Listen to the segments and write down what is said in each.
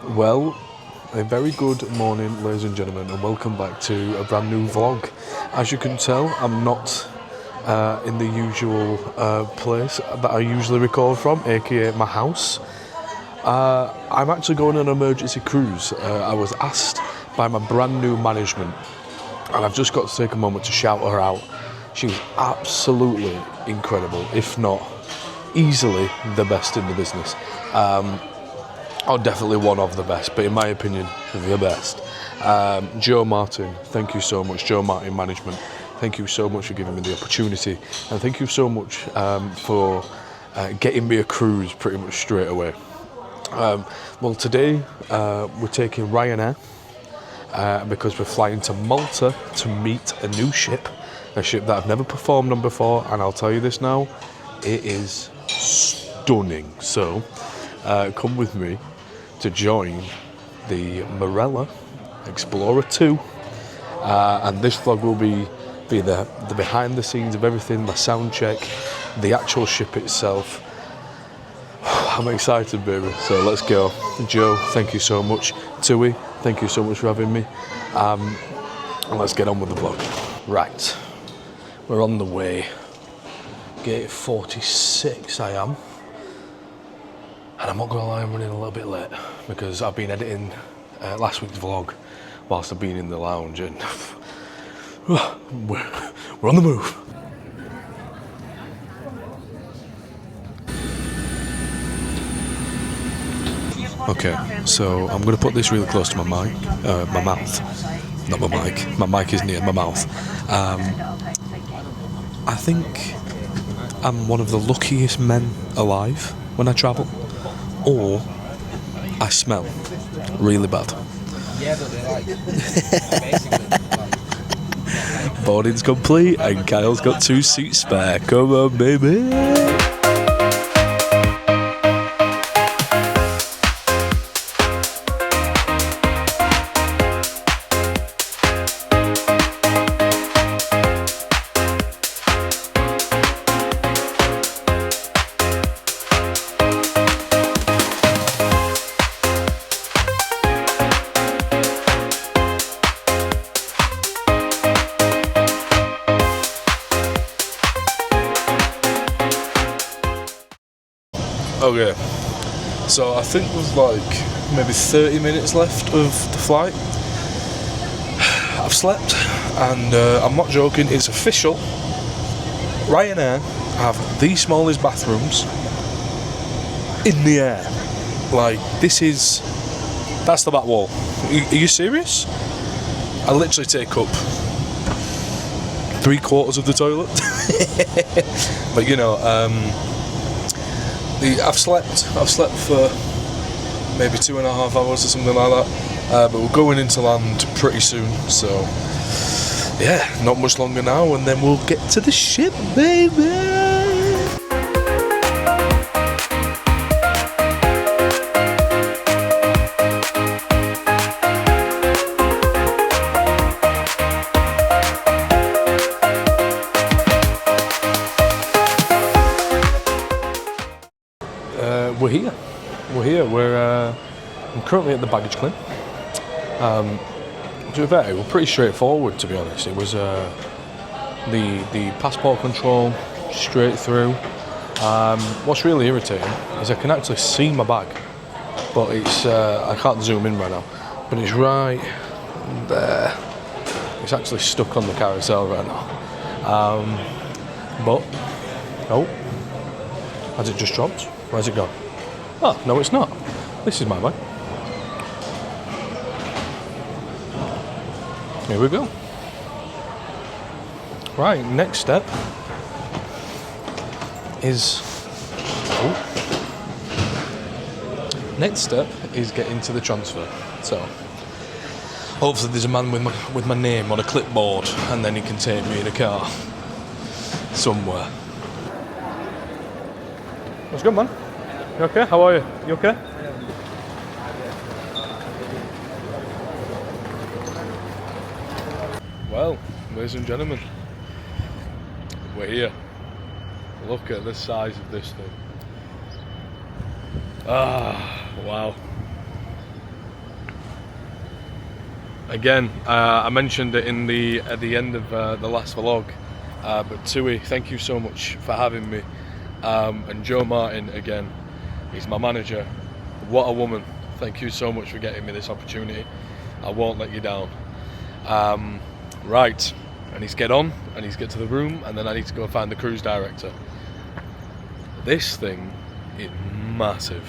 Well, a very good morning, ladies and gentlemen, and welcome back to a brand new vlog. As you can tell, I'm not in the usual place that I usually record from, aka my house. I'm actually going on an emergency cruise. I was asked by my brand new management, and I've just got to take a moment to shout her out. She was absolutely incredible, if not easily the best in the business. Or definitely one of the best, but in my opinion, the best. Joe Martin, thank you so much. Joe Martin Management, thank you so much for giving me the opportunity, and thank you so much for getting me a cruise pretty much straight away. Well, today we're taking Ryanair because we're flying to Malta to meet a new ship, a ship that I've never performed on before, and I'll tell you this now, it is stunning. So come with me to join the Marella Explorer 2, and this vlog will be the behind the scenes of everything, my sound check, the actual ship itself. I'm excited, baby, so let's go. Joe, thank you so much. Tui, thank you so much for having me, and let's get on with the vlog. Right, we're on the way. Gate 46 I am. And I'm not going to lie, I'm running a little bit late because I've been editing last week's vlog whilst I've been in the lounge, and we're on the move. Okay, so I'm going to put this really close to my mic, my mouth. Not my mic. My mic is near my mouth. I think I'm one of the luckiest men alive when I travel. Or I smell really bad. Boarding's complete and Kyle's got 2 seats spare. Come on, baby. Okay, so I think there's like maybe 30 minutes left of the flight. I've slept, and I'm not joking, it's official. Ryanair have the smallest bathrooms in the air. Like, that's the back wall. Are you serious? I literally take up 3/4 of the toilet. But you know, I've slept for maybe 2.5 hours or something like that, but we're going into land pretty soon, so yeah, not much longer now, and then we'll get to the ship, baby. I'm currently at the baggage claim. To be fair, it was pretty straightforward, to be honest. It was the passport control straight through. What's really irritating is I can actually see my bag, but it's I can't zoom in right now, but it's right there. It's actually stuck on the carousel right now. But oh, has it just dropped? Where's it gone? Oh, no, it's not. This is my bag. Here we go. Right, next step is getting to the transfer. So hopefully there's a man with my name on a clipboard, and then he can take me in a car somewhere. What's good, man? You okay? How are you? You okay? Well, ladies and gentlemen, we're here. Look at the size of this thing. Ah, wow. again, I mentioned it at the end of the last vlog, but Tui, thank you so much for having me. And Joe Martin, again, he's my manager. What a woman. Thank you so much for getting me this opportunity. I won't let you down. Right, I need to get on, I need to get to the room, and then I need to go find the cruise director. This thing is massive.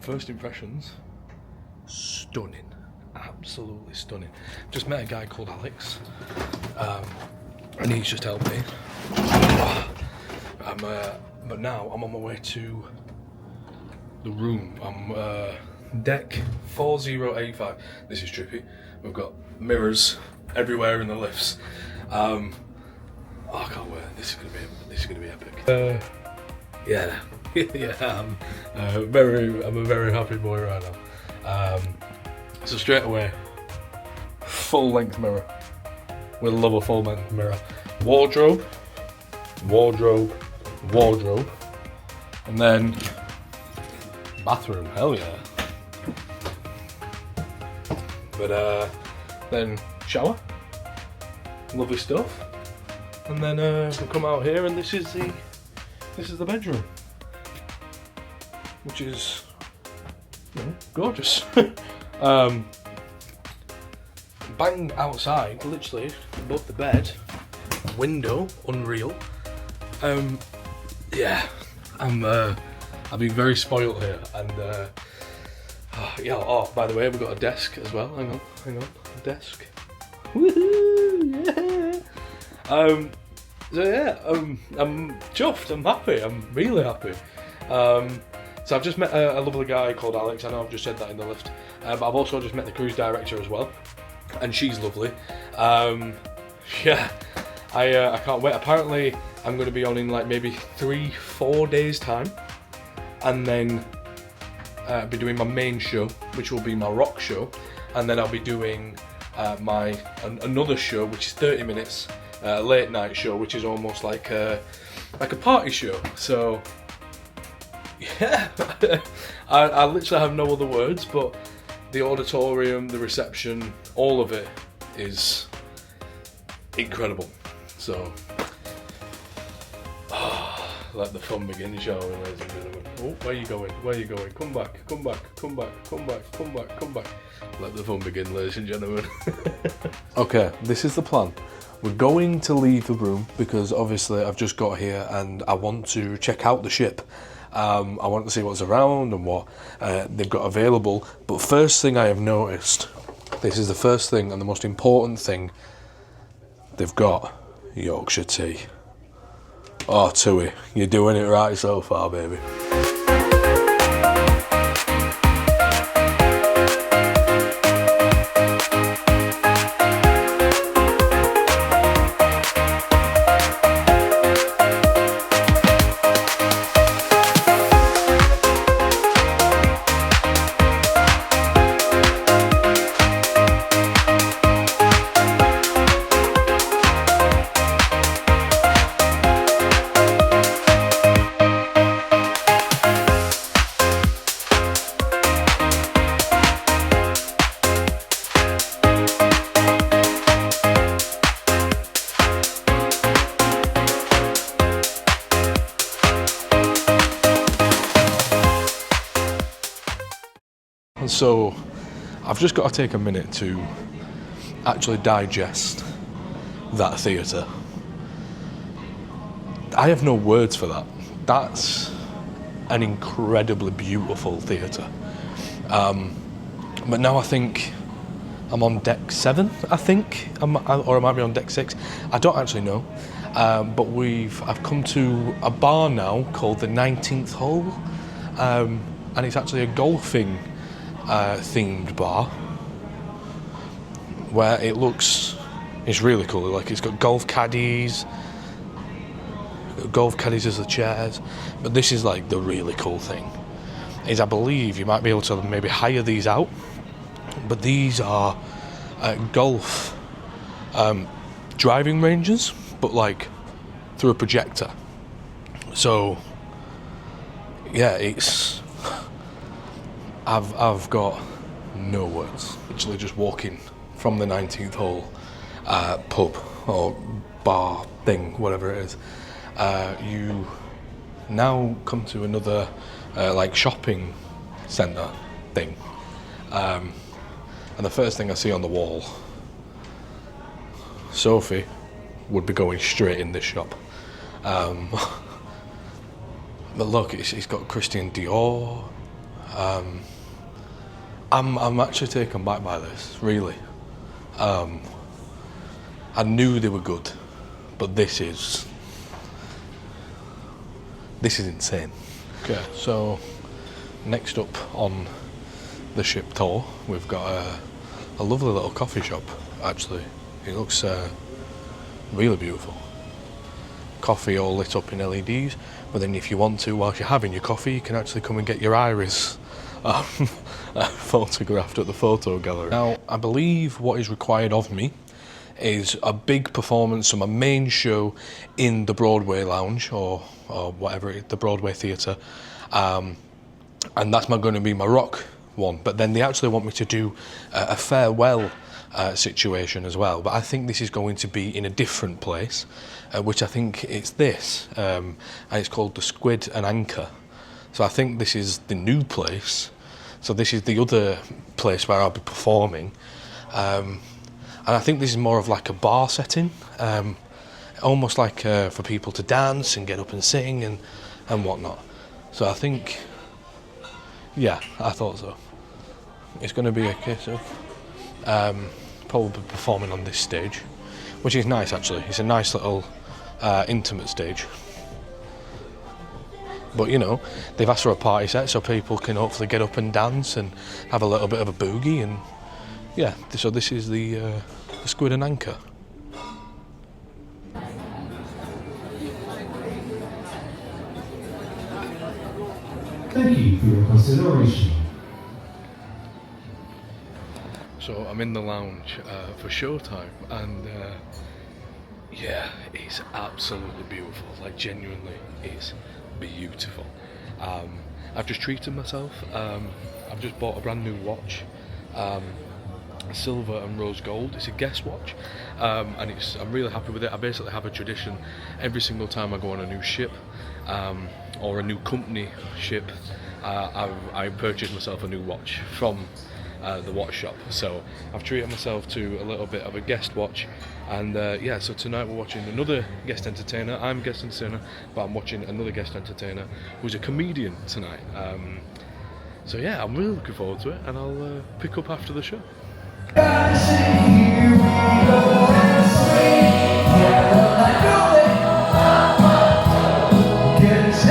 First impressions, stunning, absolutely stunning. Just met a guy called Alex, and he's just helped me. But now I'm on my way to the room. I'm deck 4085. This is trippy. We've got mirrors everywhere in the lifts. I can't wait. This is gonna be epic. Yeah. Yeah, I'm a very happy boy right now. So straight away, full length mirror. We love a full length mirror. Wardrobe, and then bathroom. Hell yeah. But then shower, lovely stuff, and then we come out here, and this is the bedroom, which is, you know, gorgeous. Bang outside, literally above the bed, window, unreal. Yeah, I've been very spoiled here, and yeah. Oh, by the way, we've got a desk as well. Hang on, a desk. Woohoo! Yeah. So yeah, I'm chuffed. I'm happy. I'm really happy. So I've just met a lovely guy called Alex. I know I've just said that in the lift, but I've also just met the cruise director as well, and she's lovely. Yeah, I can't wait. Apparently I'm going to be on in like maybe 3-4 days time, and then be doing my main show, which will be my rock show, and then I'll be doing another show, which is 30 minutes, late night show, which is almost like a party show. So yeah, I literally have no other words, but the auditorium, the reception, all of it is incredible. So let the fun begin, shall we, ladies and gentlemen? Oh, where are you going? Where are you going? Come back. Let the fun begin, ladies and gentlemen. Okay, this is the plan. We're going to leave the room because obviously I've just got here and I want to check out the ship. I want to see what's around and what they've got available. But first thing I have noticed, this is the first thing and the most important thing, they've got Yorkshire tea. Oh, Tui, you're doing it right so far, baby. So I've just got to take a minute to actually digest that theatre. I have no words for that. That's an incredibly beautiful theatre. But now I think I'm on deck 7, I think, or I might be on deck 6. I don't actually know. But I've come to a bar now called the 19th Hole, and it's actually a golfing themed bar where it's really cool. Like, it's got golf caddies as the chairs, but this is like the really cool thing is I believe you might be able to maybe hire these out, but these are golf driving ranges, but like through a projector. So yeah, I've got no words. Literally just walking from the 19th hole pub or bar thing, whatever it is. You now come to another like shopping centre thing, and the first thing I see on the wall, Sophie would be going straight in this shop. But look, it's got Christian Dior. I'm actually taken back by this, really. I knew they were good, but this is insane. Okay, so next up on the ship tour, we've got a lovely little coffee shop. Actually, it looks really beautiful. Coffee all lit up in LEDs, but then if you want to, whilst you're having your coffee, you can actually come and get your iris photographed at the photo gallery. Now, I believe what is required of me is a big performance from a main show in the Broadway Lounge, or whatever, the Broadway Theatre, and that's going to be my rock one. But then they actually want me to do a farewell situation as well, but I think this is going to be in a different place, which I think it's this, and it's called the Squid and Anchor. So I think this is the new place, so this is the other place where I'll be performing, and I think this is more of like a bar setting, almost like for people to dance and get up and sing and whatnot. So I think, yeah, I thought so. It's going to be a case of probably performing on this stage, which is nice actually. It's a nice little intimate stage. But you know, they've asked for a party set so people can hopefully get up and dance and have a little bit of a boogie, and yeah, so this is the Squid and Anchor. Thank you for your consideration. So I'm in the lounge for showtime, and yeah, it's absolutely beautiful. Like genuinely, it's beautiful. I've just treated myself. I've just bought a brand new watch, silver and rose gold. It's a Guess watch, and I'm really happy with it. I basically have a tradition every single time I go on a new ship or a new company ship. I purchase myself a new watch from the watch shop. So I've treated myself to a little bit of a guest watch, and yeah, so tonight we're watching another guest entertainer. I'm a guest entertainer, but I'm watching another guest entertainer who's a comedian tonight. So yeah, I'm really looking forward to it, and I'll pick up after the show.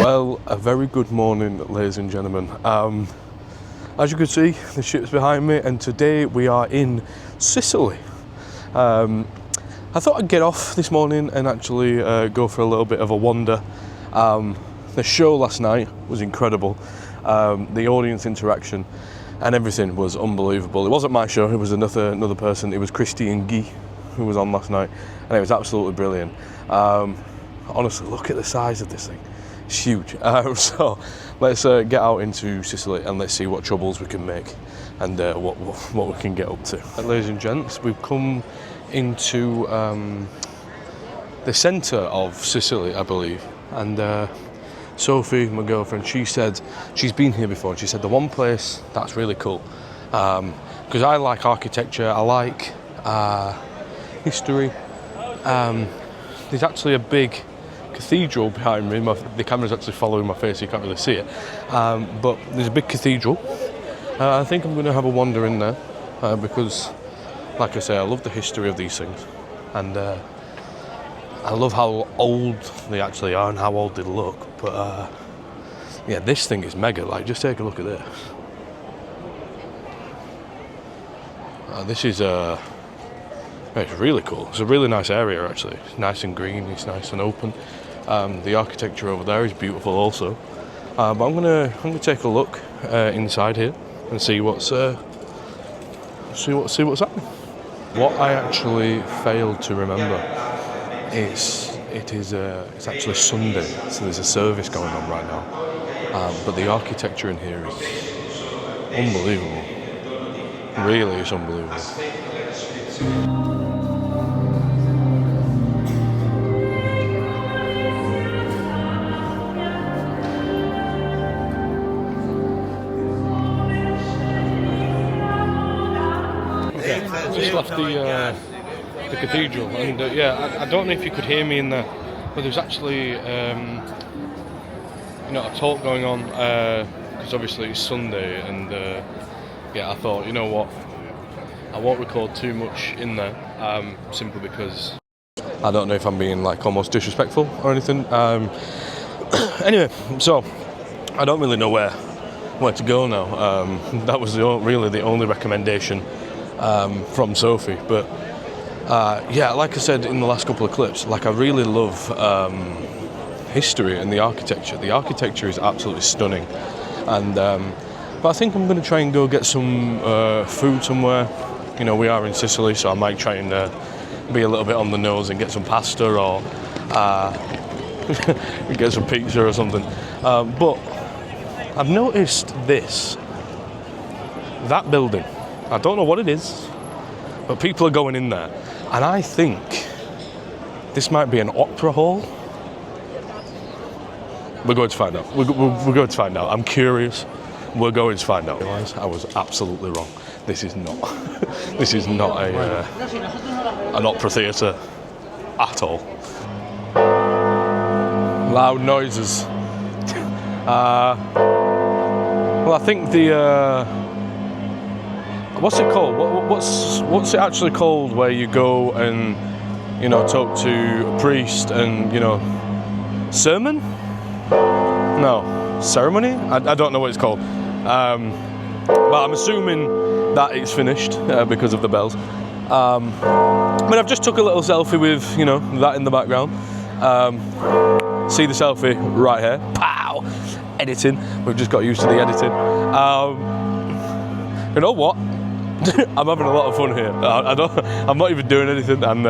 Well, a very good morning, ladies and gentlemen. As you can see, the ship's behind me, and today we are in Sicily. I thought I'd get off this morning and actually go for a little bit of a wander. The show last night was incredible. The audience interaction and everything was unbelievable. It wasn't my show, it was another person. It was Christian Guy who was on last night, and it was absolutely brilliant. Honestly, look at the size of this thing. It's huge. So let's get out into Sicily and let's see what troubles we can make and what we can get up to. Ladies and gents, we've come into the centre of Sicily, I believe, and Sophie, my girlfriend, she said she's been here before, and she said the one place that's really cool, because I like architecture, I like history. There's actually a big cathedral behind me. The camera's actually following my face, so you can't really see it. But there's a big cathedral. I think I'm going to have a wander in there because, like I say, I love the history of these things, and I love how old they actually are and how old they look. But yeah, this thing is mega. Like, just take a look at this. This is it's really cool. It's a really nice area actually. It's nice and green. It's nice and open. The architecture over there is beautiful also. But I'm gonna take a look inside here and see what's see what's happening. What I actually failed to remember is it's actually Sunday, so there's a service going on right now. But the architecture in here is unbelievable. Really, it's unbelievable. Just left the cathedral, and I don't know if you could hear me in there, but there's actually a talk going on because obviously it's Sunday, and I thought, you know what, I won't record too much in there, simply because I don't know if I'm being like almost disrespectful or anything. Anyway, so I don't really know where to go now. That was really the only recommendation from Sophie, but like I said in the last couple of clips, like I really love history and the architecture. The architecture is absolutely stunning, and but I think I'm going to try and go get some food somewhere. You know, we are in Sicily, so I might try and be a little bit on the nose and get some pasta or get some pizza or something. But I've noticed that building. I don't know what it is, but people are going in there, and I think this might be an opera hall. We're going to find out. We're going to find out. I'm curious. We're going to find out. I was absolutely wrong. This is not. This is not an opera theatre at all. Loud noises. Well, I think what's it called? What's it actually called? Where you go and talk to a priest and sermon? No, ceremony? I don't know what it's called. But I'm assuming that it's finished because of the bells. But I've just took a little selfie with that in the background. See the selfie right here. Pow! Editing. We've just got used to the editing. You know what? I'm having a lot of fun here. I'm not even doing anything, and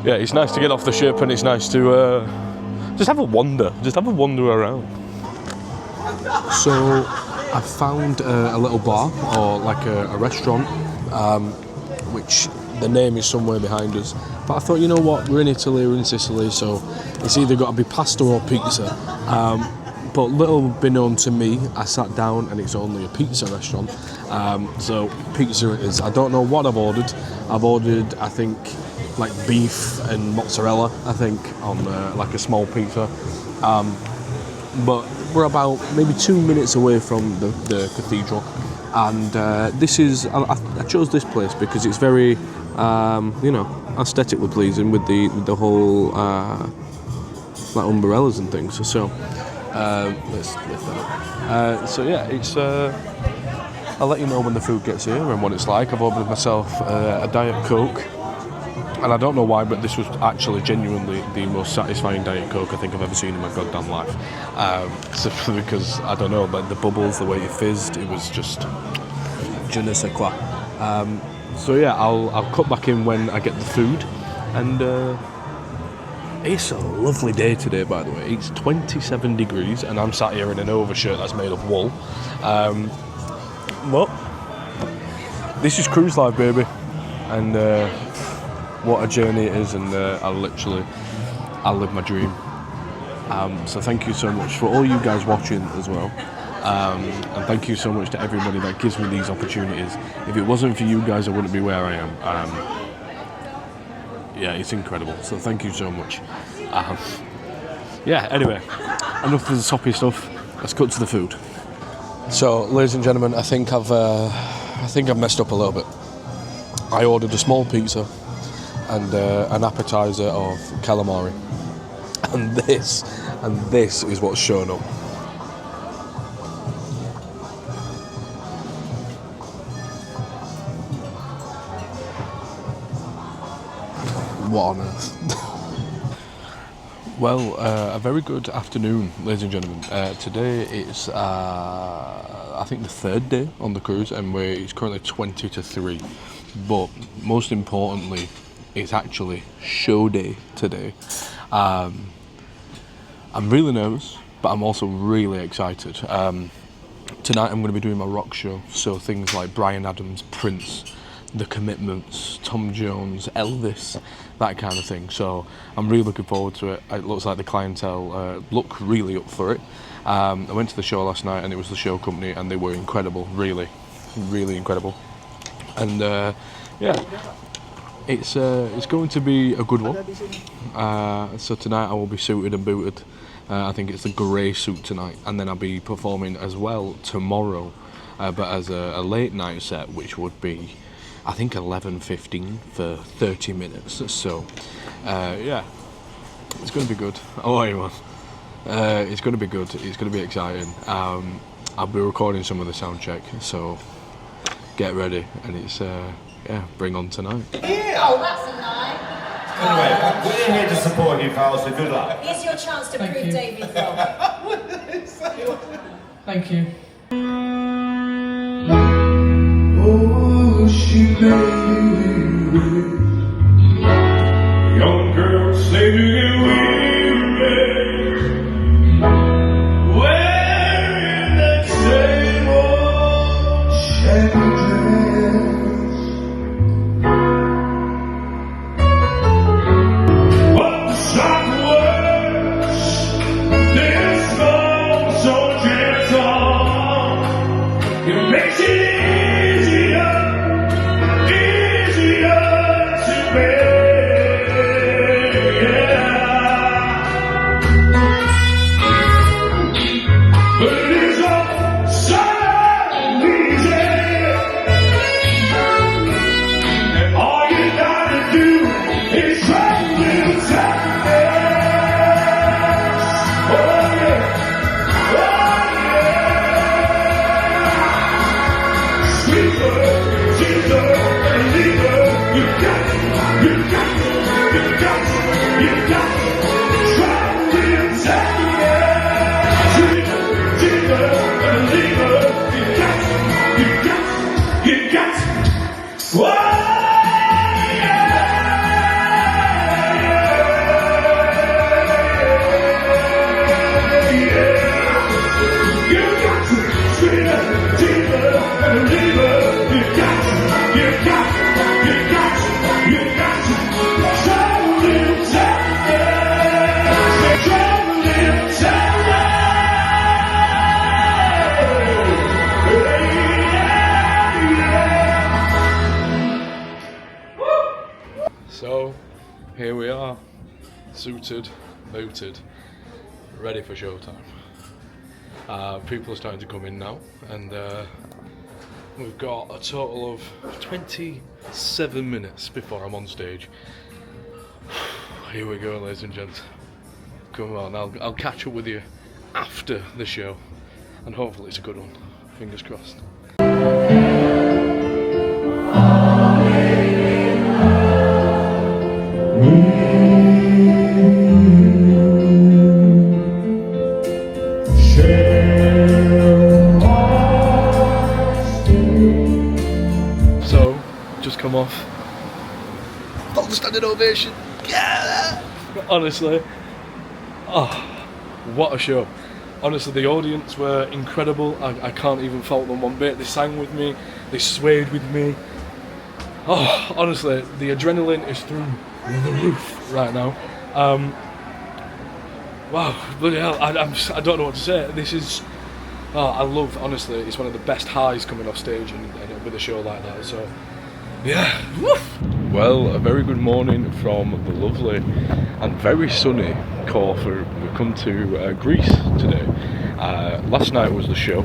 it's nice to get off the ship, and it's nice to just have a wander around. So I found a little bar, or like a restaurant, which the name is somewhere behind us. But I thought, you know what, we're in Italy, we're in Sicily, so it's either got to be pasta or pizza. But little beknown to me, I sat down and it's only a pizza restaurant. So pizza it is. I don't know what I've ordered. I've ordered, I think, like beef and mozzarella, I think, on like a small pizza. But we're about maybe 2 minutes away from the cathedral. And this is, I chose this place because it's very, aesthetically pleasing with the whole like umbrellas and things. So let's lift that up. So yeah, it's. I'll let you know when the food gets here and what it's like. I've ordered myself a Diet Coke, and I don't know why, but this was actually genuinely the most satisfying Diet Coke I think I've ever seen in my goddamn life. Simply because I don't know, like the bubbles, the way it fizzed, it was just je ne sais quoi. So yeah, I'll cut back in when I get the food, and. It's a lovely day today, by the way. It's 27 degrees, and I'm sat here in an overshirt that's made of wool. Well, this is cruise life, baby, and what a journey it is, and I'll live my dream. So thank you so much for all you guys watching as well, and thank you so much to everybody that gives me these opportunities. If it wasn't for you guys, I wouldn't be where I am. Yeah, it's incredible. So thank you so much. Anyway, enough of the soppy stuff. Let's cut to the food. So, ladies and gentlemen, I think I've messed up a little bit. I ordered a small pizza and an appetizer of calamari, and this is what's shown up. What on earth? Well, a very good afternoon, ladies and gentlemen. Today it's, I think, the third day on the cruise, and it's currently 20 to 3. But most importantly, it's actually show day today. I'm really nervous, but I'm also really excited. Tonight I'm going to be doing my rock show, so things like Bryan Adams, Prince, The Commitments, Tom Jones, Elvis, that kind of thing. So I'm really looking forward to it. It looks like the clientele look really up for it. I went to the show last night and it was the show company and they were incredible, really, really incredible. And yeah, it's going to be a good one. So tonight I will be suited and booted. I think it's the grey suit tonight, and then I'll be performing as well tomorrow, but as a late night set, which would be, I think, 11:15 for 30 minutes. So, yeah, it's going to be good. Oh, anyone, it's going to be good. It's going to be exciting. I'll be recording some of the sound check, so get ready, and it's yeah, bring on tonight. Oh, that's a lie. Anyway, we're here to support you, pal, so good luck. Here's your chance to prove David wrong. Thank you. Oh, she made young girl say to you, wearing that same old shabby dress. What some words, this song so gentle, it makes it easier to bear, yeah. But it is all so easy, and all you gotta do is try a little time. Oh yeah, oh yeah. Sweeter, sweeter, and deeper. You got try a little time. Sweeter, sweeter, and deeper. You got. Whoa! So, here we are, suited, booted, ready for showtime. People are starting to come in now, and we've got a total of 27 minutes before I'm on stage. Here we go, ladies and gents. Come on, I'll catch up with you after the show, and hopefully it's a good one. Fingers crossed. So, just come off. Full standing ovation. Yeah! Honestly, oh, what a show. Honestly, the audience were incredible. I can't even fault them one bit. They sang with me, they swayed with me. Oh, honestly, the adrenaline is through the roof right now. Wow, bloody hell, I don't know what to say. This is, I love, honestly, it's one of the best highs coming off stage and with a show like that, so, yeah. Woof. Well, a very good morning from the lovely and very sunny Corfu. We've come to Greece today. Last night was the show,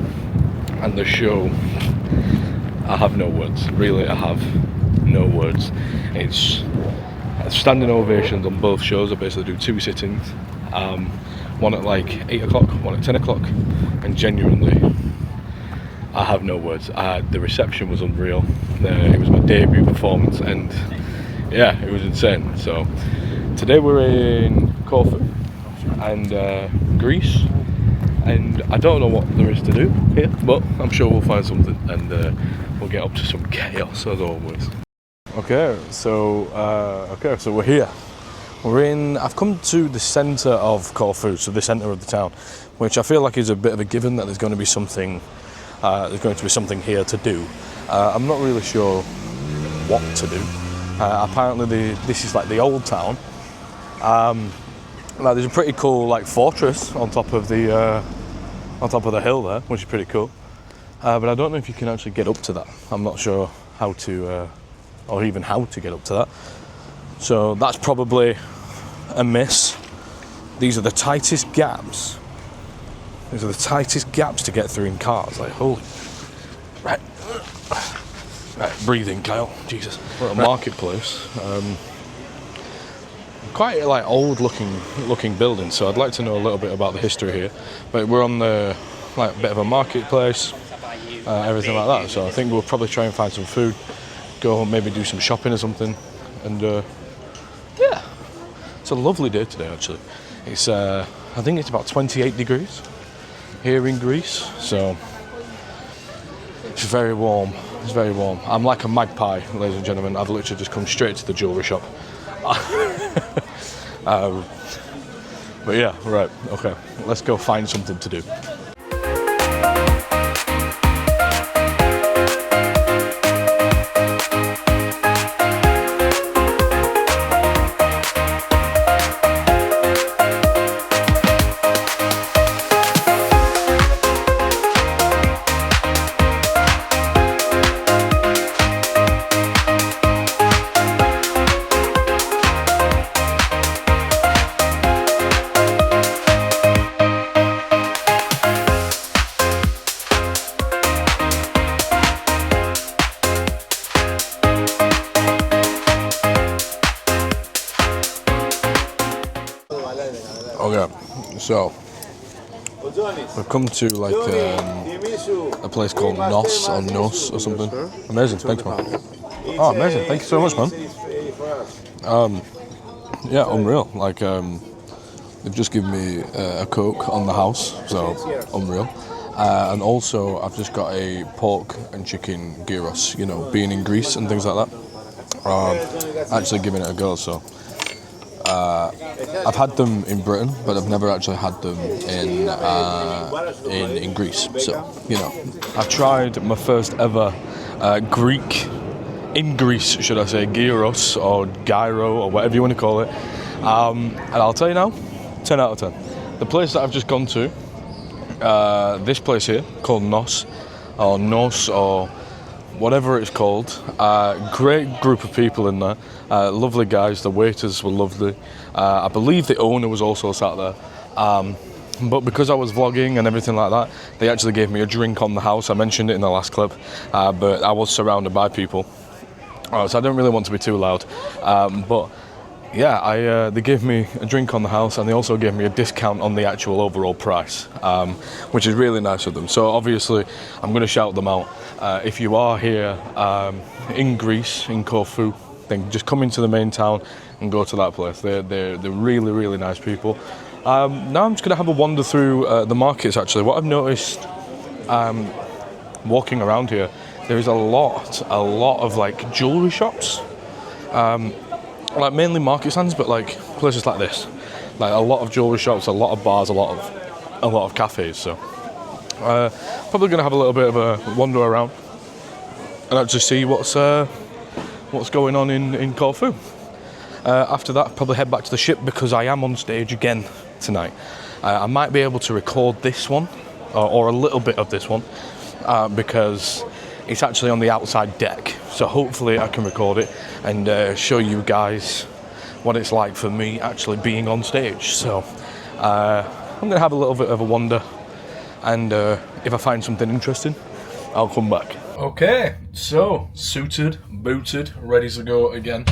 and the show, I have no words, really, I have no words. It's standing ovations on both shows. I basically do two sittings, one at like 8 o'clock, one at 10 o'clock, and genuinely I have no words. The reception was unreal. It was my debut performance, and yeah, it was insane. So today we're in Corfu and Greece, and I don't know what there is to do here, but I'm sure we'll find something, and we'll get up to some chaos as always. Okay, so we're here. I've come to the centre of Corfu, so the centre of the town, which I feel like is a bit of a given that there's going to be something here to do. I'm not really sure what to do. Apparently this is like the old town. Like there's a pretty cool like fortress on top of the hill there, which is pretty cool. But I don't know if you can actually get up to that. I'm not sure how to, or even how to get up to that. So that's probably a miss. These are the tightest gaps. These are the tightest gaps to get through in cars. Like holy. Right, breathe in, Kyle. Jesus. We're at a marketplace. Quite like old looking building. So I'd like to know a little bit about the history here. But we're on the like bit of a marketplace, everything like that. So I think we'll probably try and find some food, go home, maybe do some shopping or something, and yeah, it's a lovely day today actually. It's I think it's about 28 degrees here in Greece, so it's very warm. It's very warm. I'm like a magpie, ladies and gentlemen. I've literally just come straight to the jewellery shop. But yeah, right, okay. Let's go find something to do. Okay, so we've come to like a place called Nos or something. Amazing, thanks man. Oh, amazing, thank you so much, man. Yeah, unreal. Like they've just given me a Coke on the house, so unreal. And also I've just got a pork and chicken gyros. You know, being in Greece and things like that. Actually giving it a go. So. I've had them in Britain, but I've never actually had them in Greece. So, you know, I've tried my first ever Greek, in Greece, should I say, gyros or gyro or whatever you want to call it. And I'll tell you now, 10 out of 10. The place that I've just gone to, this place here called Nos or whatever it's called, great group of people in there, lovely guys, the waiters were lovely, I believe the owner was also sat there, but because I was vlogging and everything like that, they actually gave me a drink on the house. I mentioned it in the last clip, but I was surrounded by people, so I don't really want to be too loud, but yeah, they gave me a drink on the house and they also gave me a discount on the actual overall price, which is really nice of them. So obviously I'm going to shout them out. If you are here in Greece, in Corfu, then just come into the main town and go to that place. They're really, really nice people. Now I'm just going to have a wander through the markets actually. What I've noticed walking around here, there is a lot of like jewellery shops. Like mainly market stands, but like places like this, like a lot of jewellery shops, a lot of bars, a lot of cafes. So probably gonna have a little bit of a wander around and actually see what's going on in Corfu. After that, probably head back to the ship because I am on stage again tonight. I might be able to record this one or a little bit of this one because it's actually on the outside deck, so hopefully I can record it and show you guys what it's like for me actually being on stage. So I'm going to have a little bit of a wander, and if I find something interesting, I'll come back. Okay, so suited, booted, ready to go again.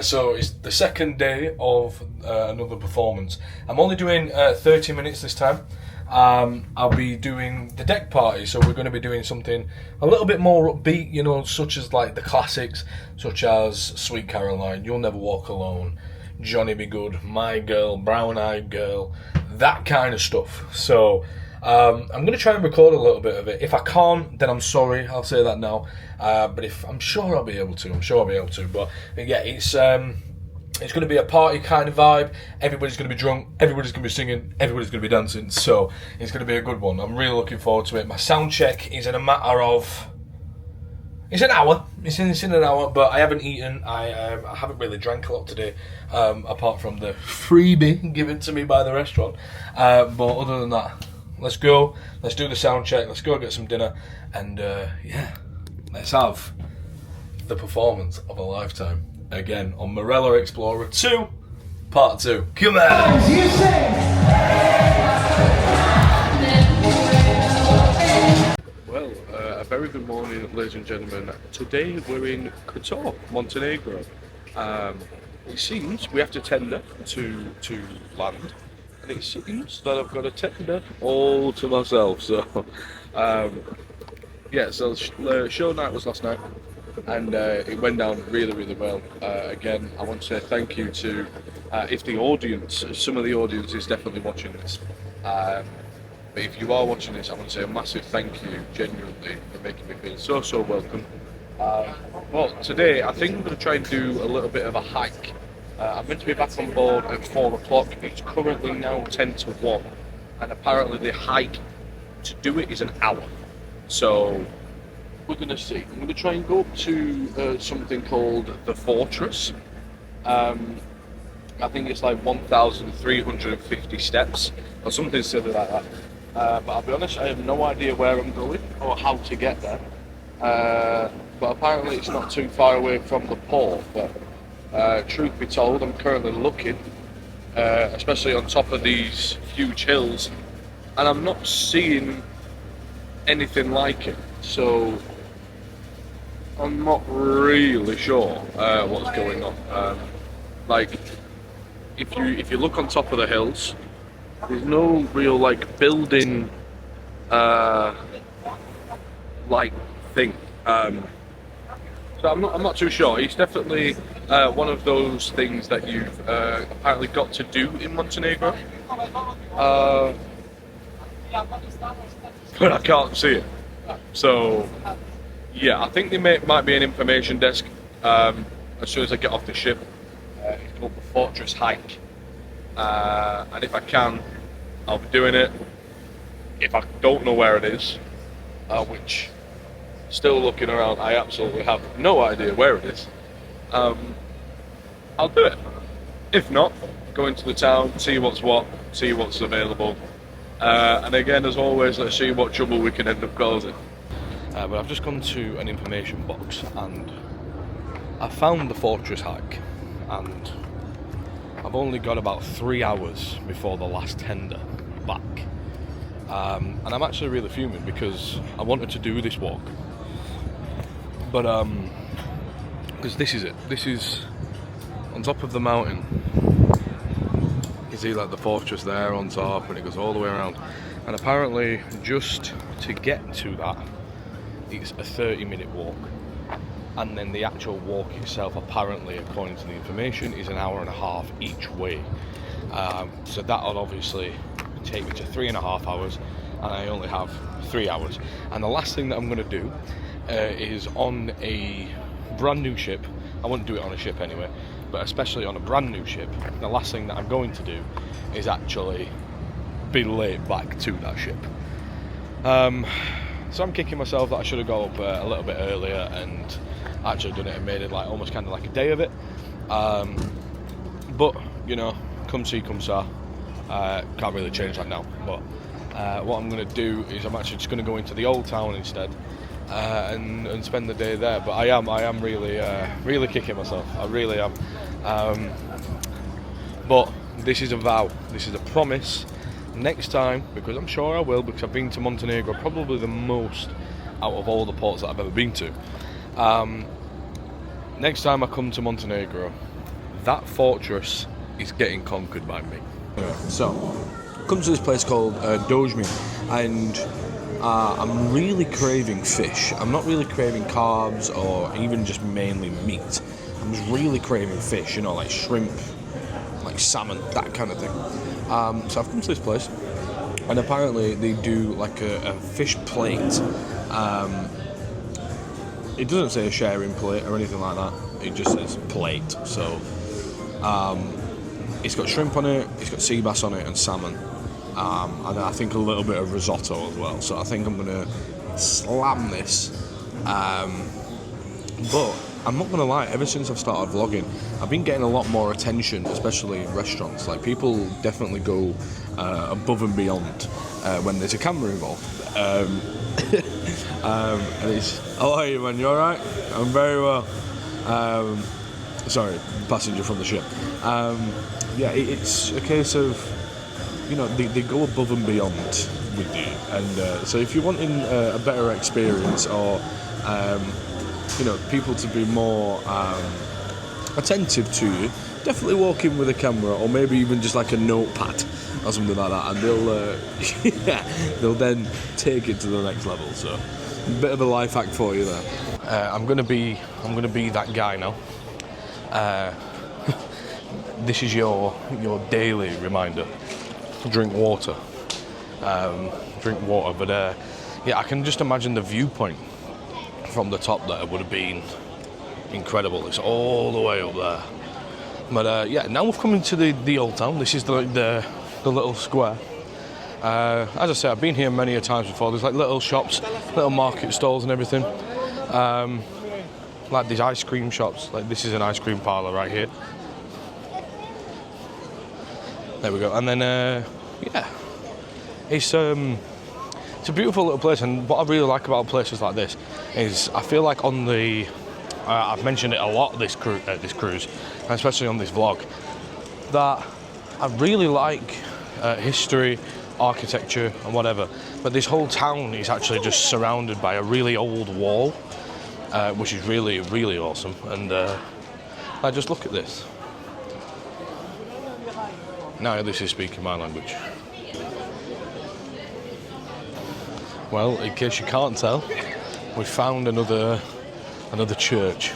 So it's the second day of another performance. I'm only doing 30 minutes this time. I'll be doing the deck party, so we're going to be doing something a little bit more upbeat, you know, such as like the classics, such as Sweet Caroline, You'll Never Walk Alone, Johnny Be Good, My Girl, Brown Eyed Girl, that kind of stuff. So I'm going to try and record a little bit of it. If I can't, then I'm sorry, I'll say that now. But if I'm sure I'll be able to. But yeah, it's It's going to be a party kind of vibe. Everybody's going to be drunk. Everybody's going to be singing. Everybody's going to be dancing. So it's going to be a good one. I'm really looking forward to it. My sound check is in a matter of... It's an hour. It's in an hour, but I haven't eaten. I haven't really drank a lot today, apart from the freebie given to me by the restaurant. But other than that, let's go. Let's do the sound check. Let's go get some dinner. And yeah, let's have the performance of a lifetime. Again, on Morella Explorer 2, Part 2. Come on! Well, a very good morning, ladies and gentlemen. Today we're in Kotor, Montenegro. It seems we have to tender to land, and it seems that I've got a tender all to myself. So, yeah, so show night was last night. And it went down really, really well. Again, I want to say thank you to if the audience, some of the audience is definitely watching this. But if you are watching this, I want to say a massive thank you, genuinely, for making me feel so welcome. Well, today I think I'm going to try and do a little bit of a hike. I'm meant to be back on board at 4 o'clock. It's currently now 10 to 1, and apparently the hike to do it is an hour. So we're going to see. I'm going to try and go up to something called the Fortress. I think it's like 1,350 steps or something silly like that. But I'll be honest, I have no idea where I'm going or how to get there. But apparently it's not too far away from the port. But truth be told, I'm currently looking, especially on top of these huge hills, and I'm not seeing anything like it. So I'm not really sure what's going on. Like, if you look on top of the hills, there's no real like building like thing. So I'm not too sure. It's definitely one of those things that you've apparently got to do in Montenegro. But I can't see it. So yeah, I think there might be an information desk as soon as I get off the ship. It's called the Fortress Hike, and if I can, I'll be doing it. If I don't know where it is, which still looking around, I absolutely have no idea where it is, I'll do it. If not, go into the town, see what's what, see what's available, and again, as always, let's see what trouble we can end up causing. But I've just gone to an information box and I found the Fortress hike, and I've only got about 3 hours before the last tender back, and I'm actually really fuming because I wanted to do this walk, but because this is it. This is on top of the mountain. You see like the fortress there on top, and it goes all the way around, and apparently just to get to that it's a 30-minute walk, and then the actual walk itself, apparently according to the information, is an hour and a half each way. So that'll obviously take me to 3.5 hours, and I only have 3 hours. And the last thing that I'm going to do is on a brand new ship. I wouldn't do it on a ship anyway, but especially on a brand new ship, the last thing that I'm going to do is actually be late back to that ship. So I'm kicking myself that I should have got up a little bit earlier and actually done it and made it like almost kind of like a day of it. But you know, come see, come saw. Can't really change that now. But what I'm going to do is I'm actually just going to go into the old town instead and spend the day there. But I am really kicking myself. I really am. But this is a vow. This is a promise. Next time, because I'm sure I will, because I've been to Montenegro probably the most out of all the ports that I've ever been to. Next time I come to Montenegro, that fortress is getting conquered by me. So, come to this place called Dojmi, and I'm really craving fish. I'm not really craving carbs or even just mainly meat. I'm just really craving fish, you know, like shrimp, like salmon, that kind of thing. So I've come to this place, and apparently they do like a fish plate. It doesn't say a sharing plate or anything like that. It just says plate. So It's got shrimp on it, it's got sea bass on it, and salmon. And I think a little bit of risotto as well. So I think I'm going to slam this. But I'm not going to lie, ever since I've started vlogging, I've been getting a lot more attention, especially in restaurants. Like, people definitely go above and beyond when there's a camera involved. And it's, how are you, man? You alright? I'm very well. Sorry, passenger from the ship. Yeah, it's a case of, you know, they go above and beyond with you. And so if you're wanting a better experience, or you know, people to be more attentive to you, definitely walk in with a camera, or maybe even just like a notepad or something like that, and they'll then take it to the next level. So a bit of a life hack for you there. I'm gonna be that guy now. This is your daily reminder. Drink water. But yeah, I can just imagine the viewpoint from the top there would have been incredible. It's all the way up there. But yeah, now we've come into the old town. This is the little square. As I say, I've been here many a times before. There's like little shops, little market stalls and everything. Like these ice cream shops. Like, this is an ice cream parlour right here. There we go. And then yeah, it's a beautiful little place. And what I really like about places like this is, I feel like on the I've mentioned it a lot this cruise, and especially on this vlog, that I really like history, architecture and whatever, but this whole town is actually just surrounded by a really old wall, which is really, really awesome. And I just look at this. Now this is speaking my language. Well, in case you can't tell, we found another church.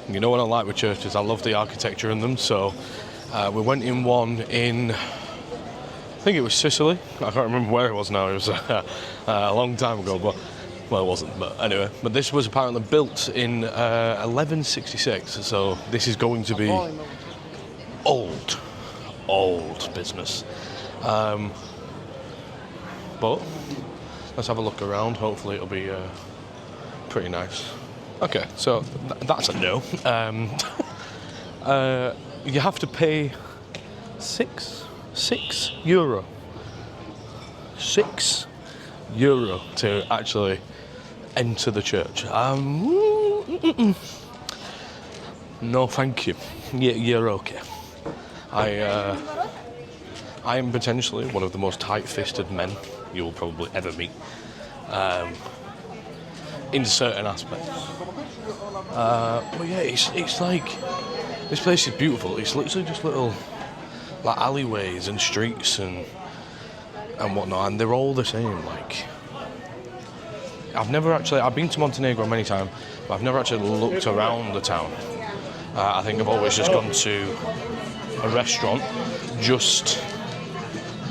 And you know what I like with churches? I love the architecture in them. So we went in one in, I think it was Sicily. I can't remember where it was now. It was a long time ago, but well, it wasn't. But anyway, but this was apparently built in 1166. So this is going to be old business. But let's have a look around. Hopefully it'll be pretty nice. Okay, so that's a no. You have to pay €6 to actually enter the church. No, thank you. You're okay. I am potentially one of the most tight-fisted men you will probably ever meet, in certain aspects. But yeah, it's like, this place is beautiful. It's literally just little like alleyways and streets and whatnot, and they're all the same. Like, I've been to Montenegro many times, but I've never actually looked around the town. I think I've always just gone to a restaurant, just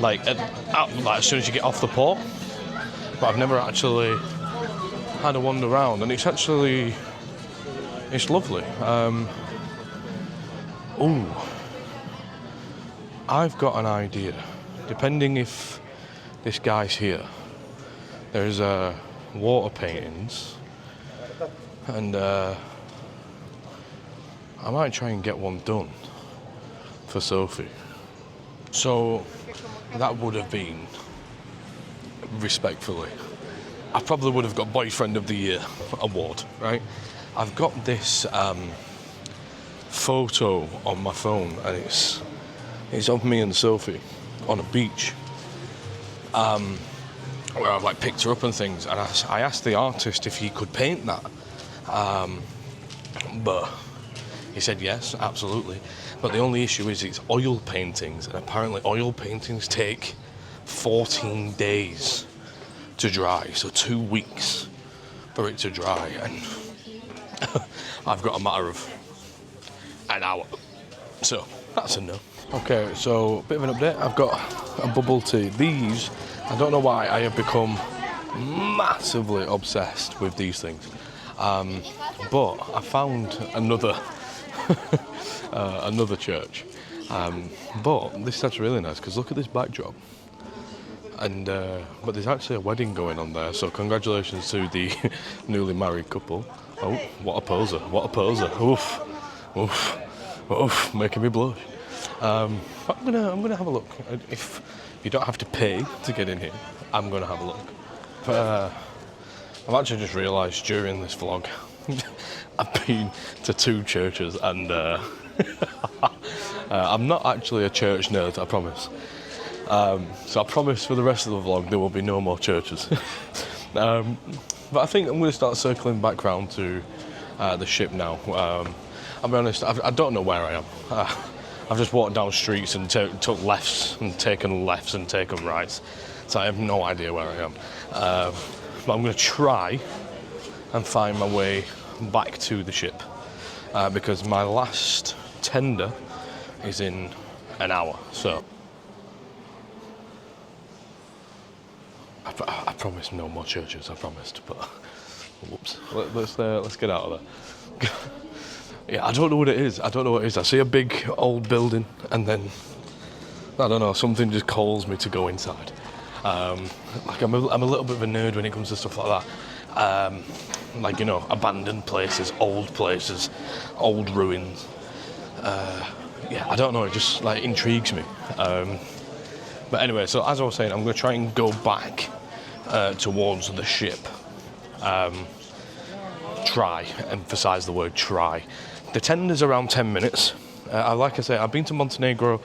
like as soon as you get off the port, but I've never actually had a wander around, and it's lovely. I've got an idea. Depending if this guy's here, there's water paintings, and I might try and get one done for Sophie. So that would have been, respectfully, I probably would have got Boyfriend of the Year award, right? I've got this photo on my phone, and it's of me and Sophie on a beach, where I've like picked her up and things, and I asked the artist if he could paint that, but he said yes, absolutely. But the only issue is it's oil paintings, and apparently oil paintings take 14 days to dry, so 2 weeks for it to dry, and I've got a matter of an hour, so that's a no. Okay, so a bit of an update. I've got a bubble tea. These, I don't know why, I have become massively obsessed with these things, but I found another another church. But this set's really nice because look at this backdrop. And but there's actually a wedding going on there, so congratulations to the newly married couple. Oh, what a poser! What a poser! Oof, oof, oof, making me blush. I'm gonna have a look. If you don't have to pay to get in here, I'm gonna have a look. But I've actually just realised during this vlog, I've been to 2 churches, and I'm not actually a church nerd, I promise. So I promise for the rest of the vlog there will be no more churches. But I think I'm going to start circling back round to the ship now. I'll be honest, I don't know where I am. I've just walked down streets and took lefts and taken lefts and taken rights. So I have no idea where I am. But I'm going to try and find my way back to the ship. Because my last tender is in an hour. So I promise no more churches, I promised, but whoops. Let's get out of there. Yeah, I don't know what it is. I see a big old building and then, I don't know, something just calls me to go inside. Like I'm a little bit of a nerd when it comes to stuff like that. Like, you know, abandoned places, old ruins. Yeah, I don't know, it just like intrigues me. But anyway, so as I was saying, I'm going to try and go back towards the ship. Try, emphasise the word try. The tender's around 10 minutes. Like I say, I've been to Montenegro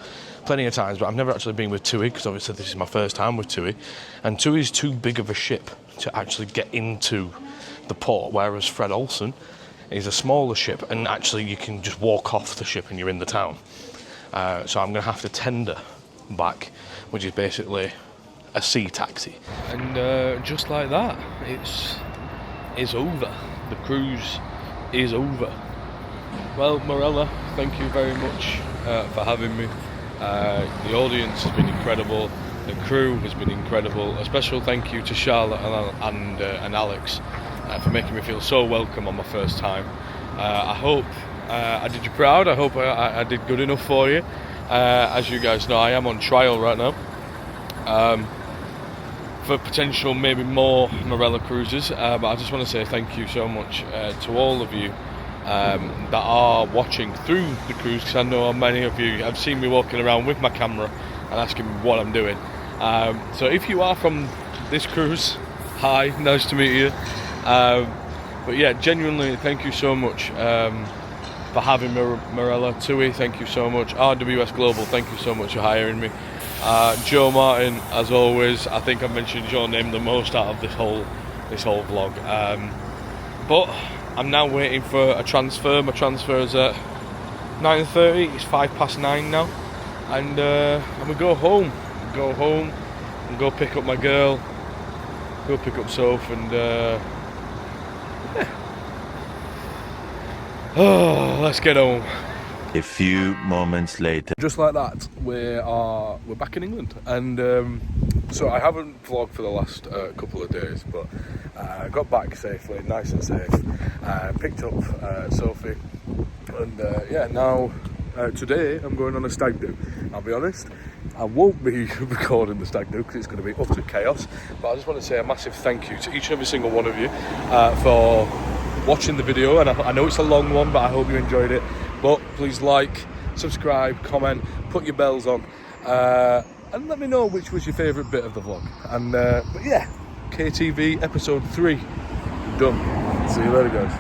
plenty of times, but I've never actually been with TUI, because obviously this is my first time with TUI. And TUI's too big of a ship to actually get into the port, whereas Fred Olsen is a smaller ship, and actually you can just walk off the ship and you're in the town. So I'm going to have to tender back, which is basically a sea taxi. And just like that, it's over. The cruise is over. Well, Morella, thank you very much for having me. The audience has been incredible. The crew has been incredible. A special thank you to Charlotte and Alex for making me feel so welcome on my first time. I hope I did you proud. I hope I did good enough for you. As you guys know, I am on trial right now for potential maybe more Morella cruises, but I just want to say thank you so much to all of you that are watching through the cruise, because I know many of you have seen me walking around with my camera and asking me what I'm doing. So if you are from this cruise, hi, nice to meet you. But yeah, genuinely thank you so much for having Morella. TUI, thank you so much. RWS Global, thank you so much for hiring me. Joe Martin, as always, I think I've mentioned your name the most out of this whole vlog. But I'm now waiting for a transfer. My transfer is at 9:30. It's 9:05 now, and I'm gonna go home. And go pick up my girl. Go pick up Soph, and yeah. Oh, let's get home. A few moments later. Just like that, we're back in England, and so I haven't vlogged for the last couple of days, but I got back safely, nice and safe. Picked up Sophie, and yeah, now today I'm going on a stag do. I'll be honest, I won't be recording the stag do because it's going to be utter chaos. But I just want to say a massive thank you to each and every single one of you for watching the video, and I know it's a long one, but I hope you enjoyed it. But please like, subscribe, comment, put your bells on, and let me know which was your favourite bit of the vlog. And but yeah, KTV episode 3 done. See you later, guys.